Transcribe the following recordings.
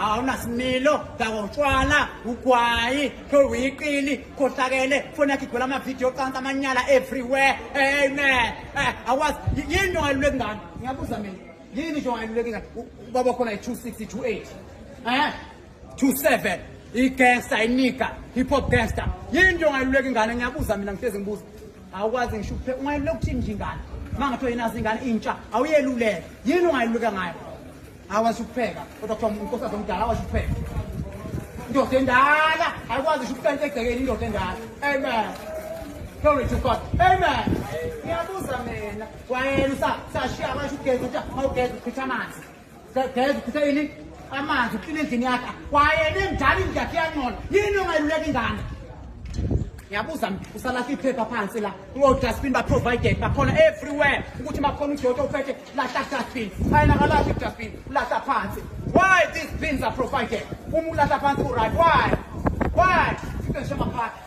awunasimilo ngawutshwala ugwayi khowiqili khohlakele fona yakhe igcwele amavidiyo cansa amanyala everywhere. Amen. Awazi yini into ongayiluleka ingane? Ngiyabuza mina yini into ongayiluleka ingane? Ubaba khona 2628 27 igangster iniga hip hop gangster. Yini into ongayiluleka ingane? Ngiyabuza mina ngihlezi ngibuza. Awukwazi ngisho ukuphela ungayiluleka ukuthini nje ingane? Mangathiwa yinazi ingane intsha awuyeluleka. Yini ongayiluleka ngayo? Awazi ukupheka kodwa kuthiwa unkosikazi omdala awazi ukupheka. Indoda endala ayikwazi ngisho ukupheka egcekeni indoda endala. Amen. Glory to God. Amen. Ngiyabuza mina wayena sashiya abasho ugeza uthi awugeza uchitha amanzi. Geza uchitha yini? Amanzi uklina endlini yakhe. Wayena endala indlu yakhe iyangcola. Yini ongayiluleka ingane? Ngiyabuza usalahla iphepha phansi la dustbin ba-provided bakhona everywhere ukuthi makhona udoda uphethe lahla dustbin ayinakalahla idustbin ulahla phansi. Why these bins are provided? Uma ulahla phansi u-right. Why sibeshe maphakathi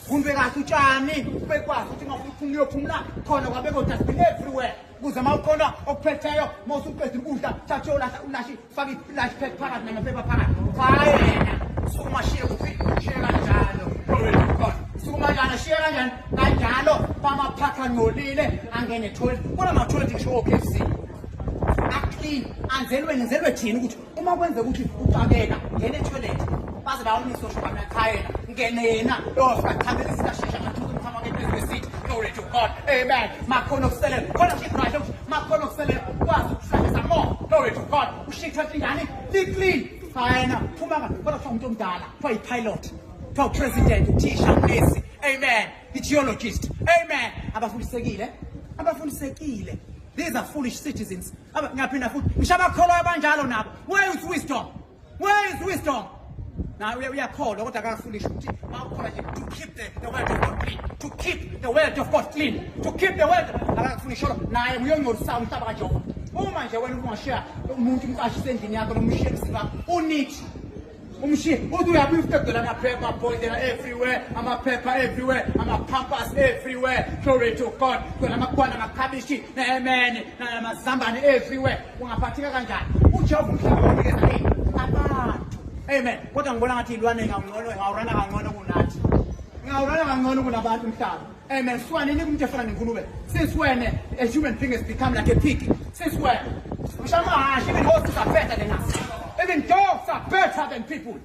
kumbe kahle utshani bekwazi ukuthi ngafuna uyophumula khona kwabekho dustbin everywhere ukuze uma ukhona okuphetheyo uma usuqeda ukudla thathe ulahle fake ilahle phepha phakathi namaphepha phakathi. Yena sukumashiye kuphi shiye kanjalo. Glory to God. Sukumanyana shiya kanjalo bamaphaka ngolile angene toilet kona ma toilet ngisho KFC aclean anzelwe thina ukuthi uma kwenza ukuthi ucakeka ngene toilet baze bayawumiso shobana ekhaya ngene yena yofika khambela isishasha mathuku mkhama ngephezulu. Glory to God. Amen. Makhono kuselela khona nje right makhono kuselela kwazi ukuhlala more. Glory to God. Ushitha ingane clean fine phuma kodwa kuthiwa umuntu omdala kuthiwa yi-pilot kuthiwa president uthisha umnesi. Amen. I-geologist. Amen. Abafundisekile. These are foolish citizens. Ngiyaphinda futhi ngisho abakholwayo abanjalo nabo. Where is wisdom? Now we are called kodwa akafoolish ukuthi bakholwa nje to keep the word of God clean. To keep the word of God clean. To keep the word. Akafoolish naye uyongorisa umhlaba kaJehova. Uma nje wena ungashiya umuntu umqashise endlini yakho nomshiye emsini wakho unithi umshiye uthi uyabuya ufudela amaphepha abhoyela everywhere amaphepha everywhere ama-pampers everywhere. Glory to God. Kona amakhwana amakhabishi amen namazambane everywhere. Ungaphatheka kanjani? uJehova umhlaba unikeza yini abantu. Amen. Kodwa ngibona ngathi ilwane ngawurana kangcono kunathi. Ngawurana kangcono kunabantu umhlaba. Amen. Swanini kumuntu efana nenkulume. Since when a human being has become like a pig? Since when? Even horses are better than us. Even dogs are better than people.